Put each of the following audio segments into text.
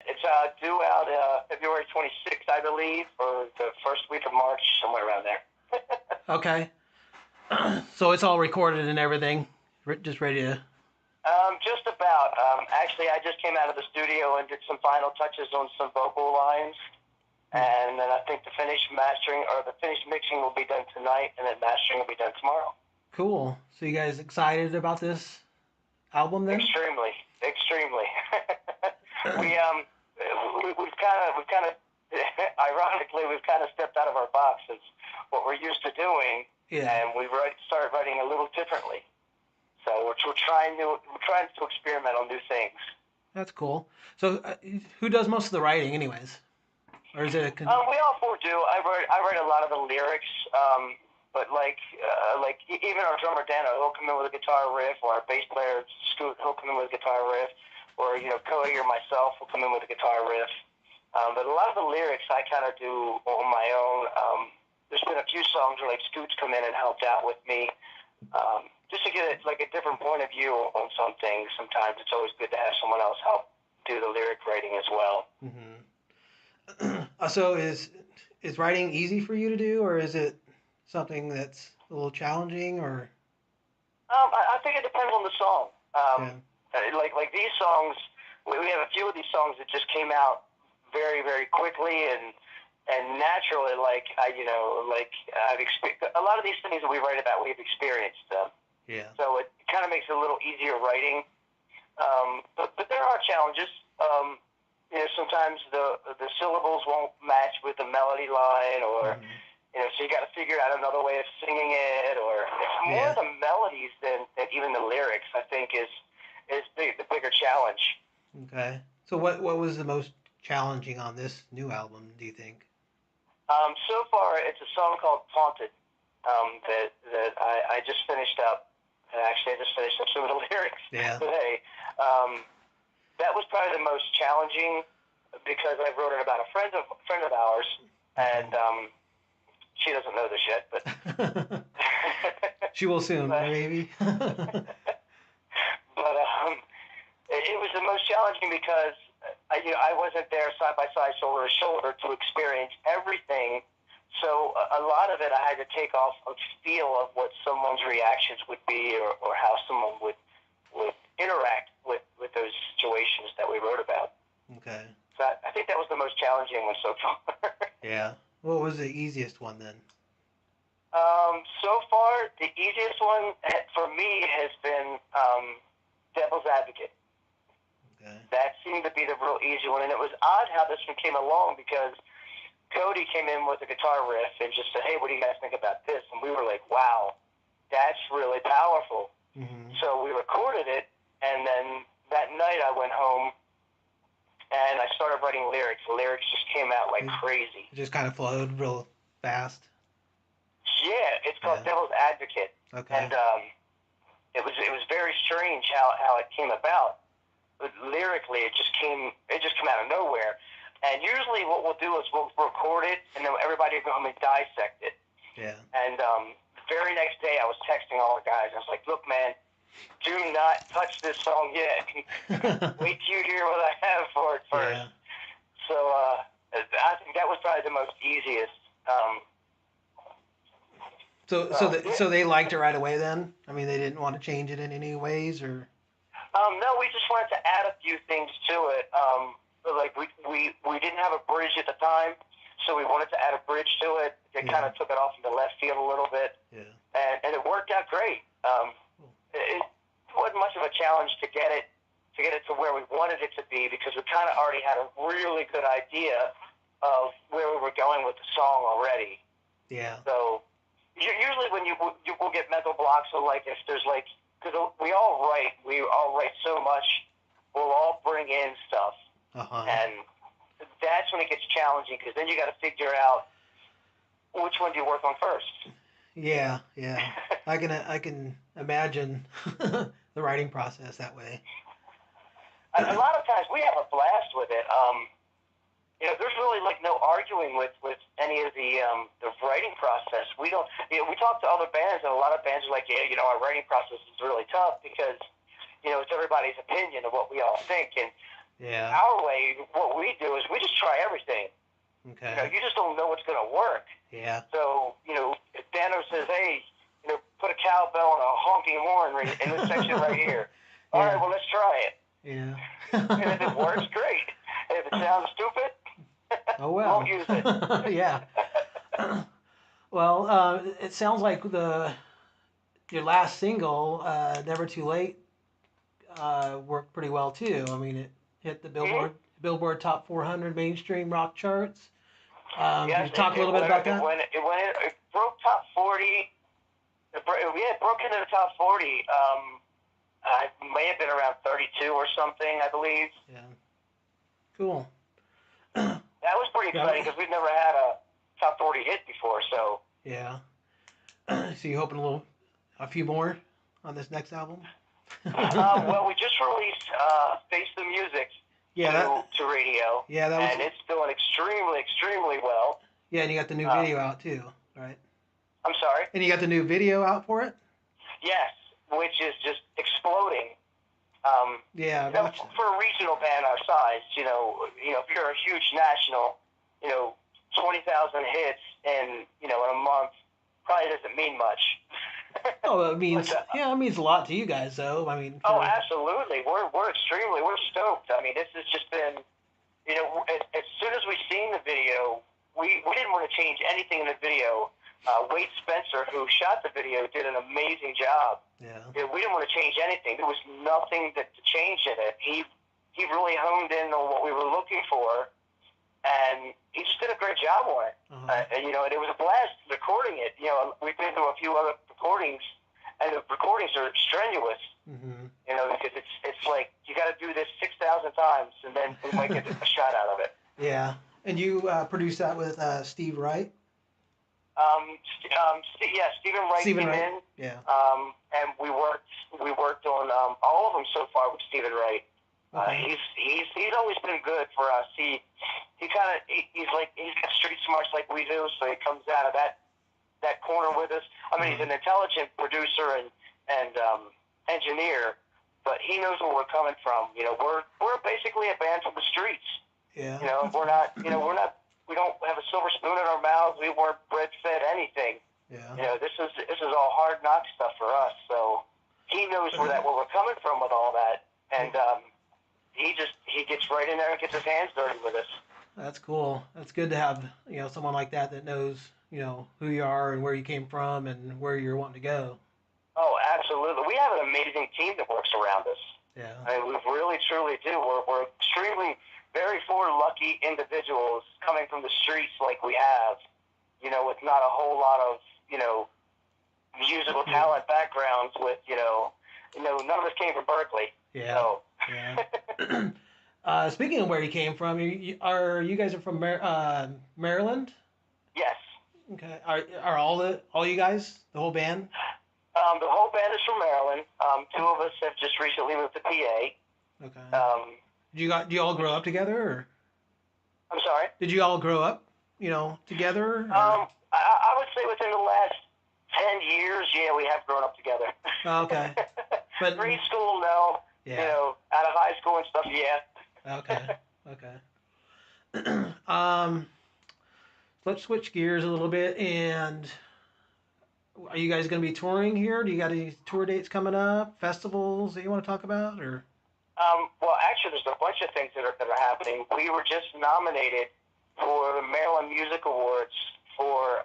It's due out February 26th, I believe, or the first week of March, somewhere around there. Okay. So it's all recorded and everything, just ready to. Just about. Actually, I just came out of the studio and did some final touches on some vocal lines. And then I think the finished mastering or the finished mixing will be done tonight, and then mastering will be done tomorrow. Cool. So you guys excited about this album then? Extremely, extremely. we we've kind of ironically we've kind of stepped out of our boxes, what we're used to doing, Yeah. and started writing a little differently. So we're trying to experiment on new things. That's cool. So who does most of the writing, anyways? Or is it a? We all four do. I write a lot of the lyrics, but even our drummer Dano, he'll come in with a guitar riff, or our bass player Scoot, he'll come in with a guitar riff, or Cody or myself will come in with a guitar riff. But a lot of the lyrics I kind of do on my own. There's been a few songs where like Scoot's come in and helped out with me, just to get a different point of view on some things. Sometimes it's always good to have someone else help do the lyric writing as well. Mm-hmm. So is writing easy for you to do, or is it something that's a little challenging, or? I think it depends on the song. Yeah. Like these songs, we have a few of these songs that just came out very, very quickly and naturally. I've experienced a lot of these things that we write about. We've experienced them. Yeah. So it kind of makes it a little easier writing. But there are challenges. Sometimes the syllables won't match with the melody line, or so you got to figure out another way of singing it, or it's more the melodies than even the lyrics. I think is the bigger challenge. Okay. So what was the most challenging on this new album, do you think? So far, it's a song called "Haunted" that I just finished up. Actually, I just finished up some of the lyrics today. That was probably the most challenging because I wrote it about a friend of ours, and she doesn't know this yet, but she will soon, maybe. But it was the most challenging because I wasn't there side by side, shoulder to shoulder, to experience everything. So a lot of it I had to take off a feel of what someone's reactions would be, or how someone would interact with those situations that we wrote about. Okay. So I think that was the most challenging one so far. Yeah. What was the easiest one then? So far, the easiest one for me has been Devil's Advocate. Okay. That seemed to be the real easy one, and it was odd how this one came along because Cody came in with a guitar riff and just said, "Hey, what do you guys think about this?" And we were like, "Wow, that's really powerful." Mm-hmm. So we recorded it, and then that night I went home and I started writing lyrics. The lyrics just came out like crazy. It just kind of flowed real fast. Yeah, it's called Devil's Advocate. Okay. And it was very strange how it came about. But lyrically, it just came out of nowhere. And usually, what we'll do is we'll record it, and then everybody will go home and dissect it. Yeah. And the very next day, I was texting all the guys. I was like, "Look, man, do not touch this song yet. Wait till you hear what I have for it first." Yeah. So I think that was probably the most easiest. So they liked it right away then? I mean, they didn't want to change it in any ways, or? No, we just wanted to add a few things to it. We didn't have a bridge at the time, so we wanted to add a bridge to it. It kind of took it off in the left field a little bit. Yeah. And it worked out great. It wasn't much of a challenge to get it to where we wanted it to be because we kind of already had a really good idea of where we were going with the song already. Yeah. So usually when you will get mental blocks, so like if there's like, because we all write so much, we'll all bring in stuff, and that's when it gets challenging because then you got to figure out which one do you work on first. Yeah. I can imagine the writing process that way. A lot of times we have a blast with it. There's really like no arguing with any of the writing process. We don't. We talk to other bands, and a lot of bands are like, yeah, our writing process is really tough because it's everybody's opinion of what we all think. And Yeah. Our way, what we do is we just try everything. Okay. You just don't know what's going to work. Yeah. So, if Dano says, hey, put a cowbell and a honking horn in this section right here. All right, Yeah. well, let's try it. Yeah. And if it works, great. And if it sounds stupid, Oh we won't well. use it. Yeah. Well, it sounds like your last single, "Never Too Late," worked pretty well too. I mean, it hit the Mm-hmm. Billboard Top 400 mainstream rock charts. Could Yes, you talk a little bit about that? it broke top 40. It broke into the top 40. I may have been around 32 or something, I believe. Yeah. Cool. That was pretty exciting because we've never had a top 40 hit before. So Yeah. So you hoping a few more on this next album? well, we just released Face the Music Yeah, to radio, that was. and it's doing extremely, extremely well. Yeah, and you got the new video out too, right? I'm sorry? And you got the new video out for it? Yes, which is just exploding. Yeah, gotcha. For a regional band our size, if you're a huge national, 20,000 hits in a month probably doesn't mean much. Oh, it means But, it means a lot to you guys, though. I mean, oh, absolutely. We're we're stoked. I mean, this has just been, as soon as we seen the video, we didn't want to change anything in the video. Wade Spencer, who shot the video, did an amazing job. Yeah. We didn't want to change anything. There was nothing to change in it. He really honed in on what we were looking for, and he just did a great job on it. And it was a blast recording it. We've been through a few other recordings, and the recordings are strenuous. Mm-hmm. Because it's like you got to do this 6,000 times, and then we might get a shot out of it. Yeah. And you produced that with Steve Wright? Yeah, Stephen Wright came in. Yeah. And we worked on all of them so far with Stephen Wright. Okay. He's always been good for us. He's got street smarts like we do, so he comes out of that corner with us. I mean, he's an intelligent producer and engineer, but he knows where we're coming from. We're basically a band from the streets. Yeah. We don't have a silver spoon in our mouths. We weren't bread-fed anything. Yeah. This is all hard knock stuff for us. So he knows where we're coming from with all that, and he gets right in there and gets his hands dirty with us. That's cool. That's good to have someone like that knows who you are and where you came from and where you're wanting to go. Oh, absolutely. We have an amazing team that works around us. Yeah. I mean, we really, truly do. We're extremely, very lucky individuals coming from the streets like we have, with not a whole lot of, musical talent backgrounds with, none of us came from Berkeley. Yeah. So. Yeah. Speaking of where you came from, you guys are from Maryland? Yes. Okay. Are all you guys, the whole band? The whole band is from Maryland. Two of us have just recently moved to PA. Okay. Do you all grow up together? Or? I'm sorry? Did you all grow up, together? I would say within the last 10 years, yeah, we have grown up together. Oh, okay. But grade school, no. Yeah. Out of high school and stuff, yeah. Okay. Let's switch gears a little bit. And are you guys going to be touring here? Do you got any tour dates coming up? Festivals that you want to talk about, or? Well, actually, there's a bunch of things that are happening. We were just nominated for the Maryland Music Awards for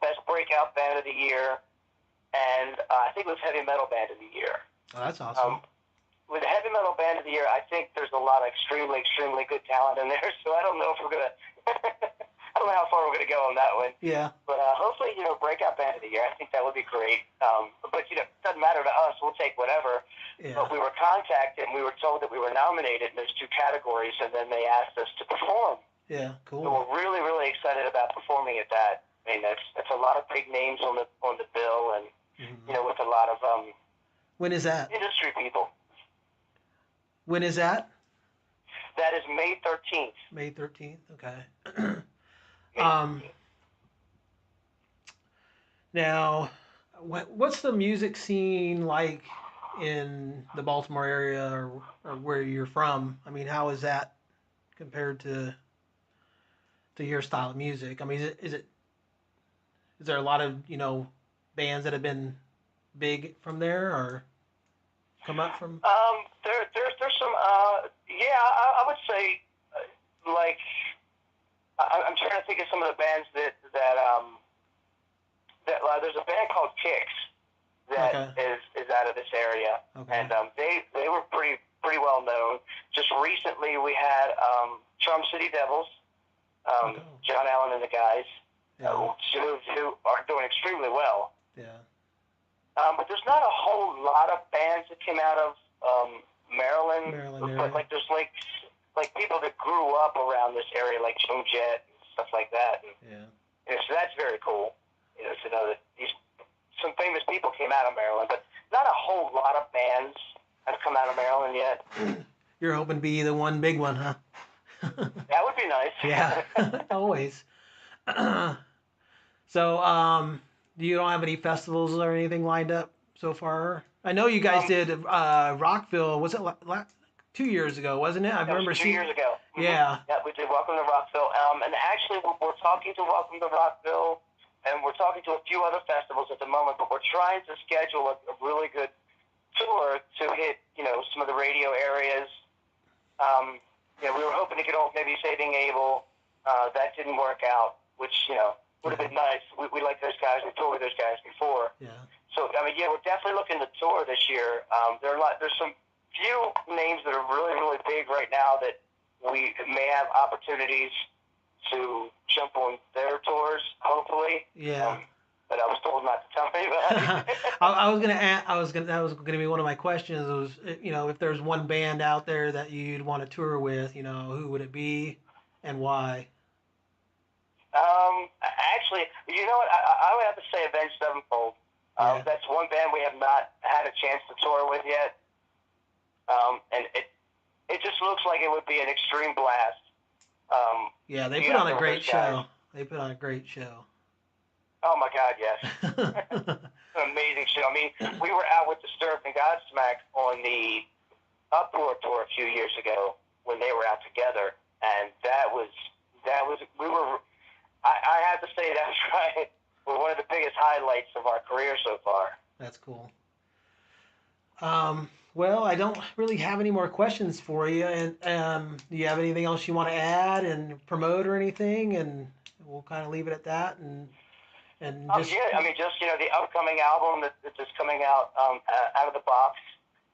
Best Breakout Band of the Year, and I think it was Heavy Metal Band of the Year. Oh, that's awesome. With the Heavy Metal Band of the Year, I think there's a lot of extremely, extremely good talent in there, so I don't know if we're going to... I don't know how far we're going to go on that one. Yeah. But hopefully, Breakout Band of the Year, I think that would be great. But, it doesn't matter to us. We'll take whatever. Yeah. But we were contacted, and we were told that we were nominated in those two categories, and then they asked us to perform. Yeah, cool. So we're really, really excited about performing at that. I mean, that's a lot of big names on the bill, and, with a lot of when is that? Industry people. When is that? That is May 13th. May 13th, okay. Now, what's the music scene like in the Baltimore area or where you're from. I mean, how is that compared to your style of music? I mean, is there a lot of bands that have been big from there or come up from? There's some yeah, I would say like I'm trying to think of some of the bands that there's a band called Kicks that Okay. is out of this area, Okay. and they were pretty well known. Just recently, we had Charm City Devils, Okay. John Allen and the guys, Yeah. who are doing extremely well. Yeah. But there's not a whole lot of bands that came out of Maryland, Maryland but area. like there's like people that grew up around this area, like Joan Jett and stuff like that. And, Yeah. so that's very cool. To know that some famous people came out of Maryland, but not a whole lot of bands have come out of Maryland yet. You're hoping to be the one big one, huh? That would be nice. Yeah. Always. So, you don't have any festivals or anything lined up so far? I know you guys did Rockville. Was it 2 years ago? Wasn't it? I That was remember 2 years ago. Mm-hmm. Yeah. Yeah, we did Welcome to Rockville. And actually, we're talking to Welcome to Rockville, and we're talking to a few other festivals at the moment, but we're trying to schedule a really good tour to hit, some of the radio areas. We were hoping to get on maybe Saving Abel. That didn't work out, which, would have been nice. We like those guys. We toured with those guys before. Yeah. So, we're definitely looking to tour this year. There's some few names that are really, really big right now that we may have opportunities to jump on their tours, hopefully. Yeah. But I was told not to tell anybody. I was gonna ask, that was gonna be one of my questions. Was if there's one band out there that you'd want to tour with, who would it be, and why? Actually, you know what? I would have to say Avenged Sevenfold. Yeah. That's one band we have not had a chance to tour with yet. And it just looks like it would be an extreme blast. Yeah, they put on a great show. They put on a great show. Oh my God, yes. An amazing show. I mean, we were out with Disturbed and Godsmack on the Uproar tour a few years ago when they were out together, and I have to say that's right. One of the biggest highlights of our career so far. That's cool. Well, I don't really have any more questions for you. And do you have anything else you want to add and promote or anything? And we'll kind of leave it at that. And just the upcoming album that's coming out out of the box,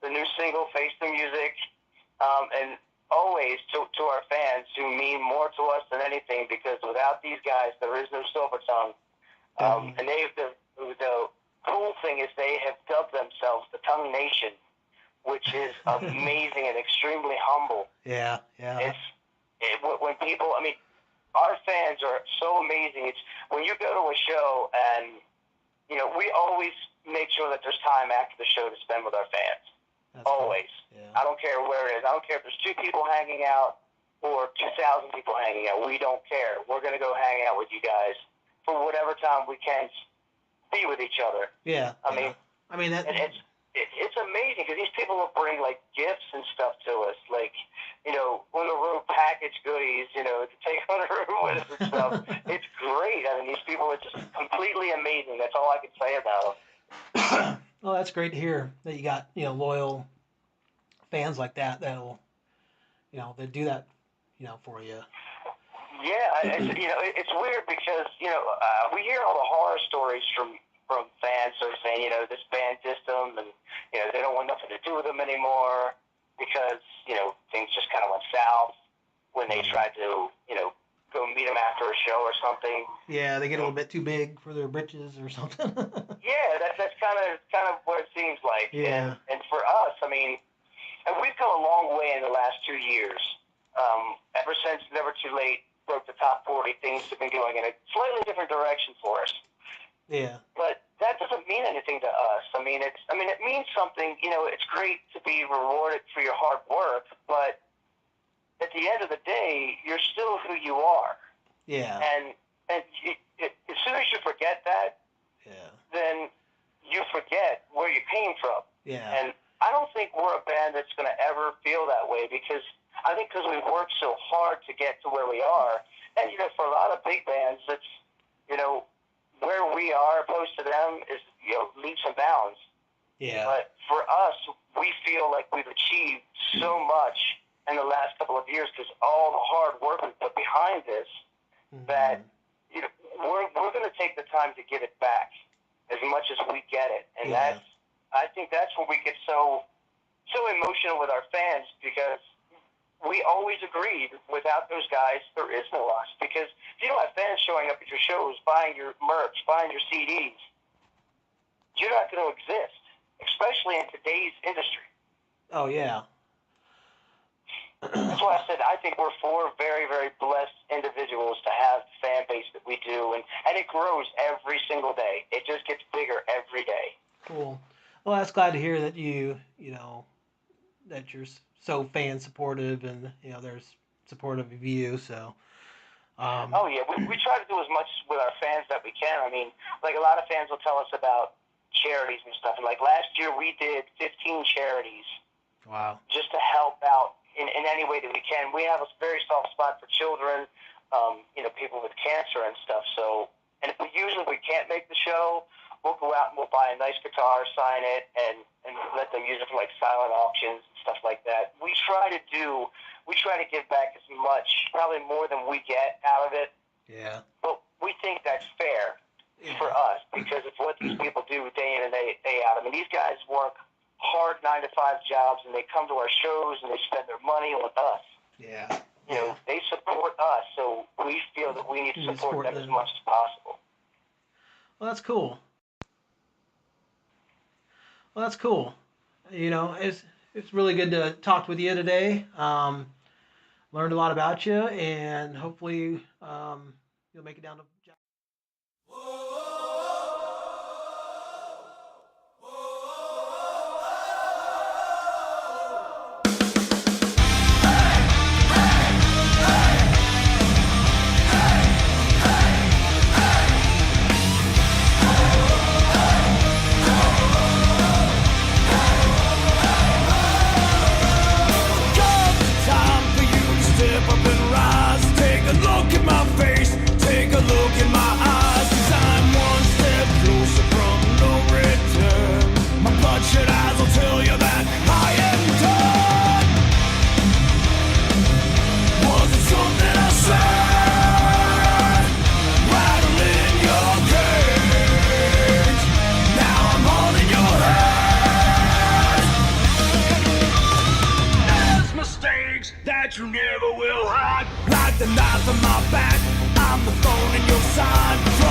the new single, Face the Music, and always to our fans who mean more to us than anything, because without these guys, there is no Silvertung. And the cool thing is they have dubbed themselves the Tongue Nation, which is amazing and extremely humble. Yeah. When people, our fans are so amazing. It's when you go to a show and, we always make sure that there's time after the show to spend with our fans. That's always. Cool. Yeah. I don't care where it is. I don't care if there's 2 people hanging out or 2,000 people hanging out. We don't care. We're going to go hang out with you guys for whatever time we can be with each other. Yeah. It's amazing because these people will bring like gifts and stuff to us, like on the road package goodies, to take on the road with us and stuff. It's great. These people are just completely amazing. That's all I can say about them. Well, that's great to hear that you got loyal fans like that'll that do that for you. Yeah, it's weird because we hear all the horror stories from fans sort of saying, this band dissed them and, they don't want nothing to do with them anymore because, things just kind of went south when they tried to, go meet them after a show or something. Yeah, they get a little bit too big for their britches or something. Yeah, that's kind of what it seems like. Yeah. And for us, and we've come a long way in the last 2 years. Ever since Never Too Late broke the top 40, things have been going in a slightly different direction for us. Yeah. But that doesn't mean anything to us. It means something. It's great to be rewarded for your hard work, but at the end of the day, you're still who you are. Yeah. And as soon as you forget that, yeah, then you forget where you came from. Yeah. And I don't think we're a band that's going to ever feel that way because we've worked so hard to get to where we are. And, for a lot of big bands, it's, where we are opposed to them is, leaps and bounds. Yeah. But for us, we feel like we've achieved so much in the last couple of years because all the hard work we put behind this that, we're going to take the time to give it back as much as we get it. And I think that's when we get so emotional with our fans because we always agreed without those guys, there is no us. Because if you don't have fans showing up at your shows, buying your merch, buying your CDs, you're not going to exist, especially in today's industry. Oh, yeah. That's why I said I think we're four very, very blessed individuals to have the fan base that we do. And it grows every single day. It just gets bigger every day. Cool. Well, that's glad to hear that that you're so fan supportive and, there's supportive of you. So, oh, yeah. We try to do as much with our fans that we can. I mean, like a lot of fans will tell us about charities and stuff. And like last year we did 15 charities. Wow. Just to help out in any way that we can. We have a very soft spot for children, people with cancer and stuff. So, and if we can't make the show, we'll go out and we'll buy a nice guitar, sign it, and let them use it for like silent auctions and stuff like that. We try to give back as much, probably more than we get out of it. Yeah. But we think that's fair for us because it's what these people do day in and day out. I mean, these guys work hard 9-to-5 jobs and they come to our shows and they spend their money with us. Yeah. They support us, so we feel that we need to support them as much as possible. Well, that's cool. It's really good to talk with you today. Learned a lot about you, and hopefully you'll make it down to. That you never will hide. Like the knife in my back, I'm the thorn in your side.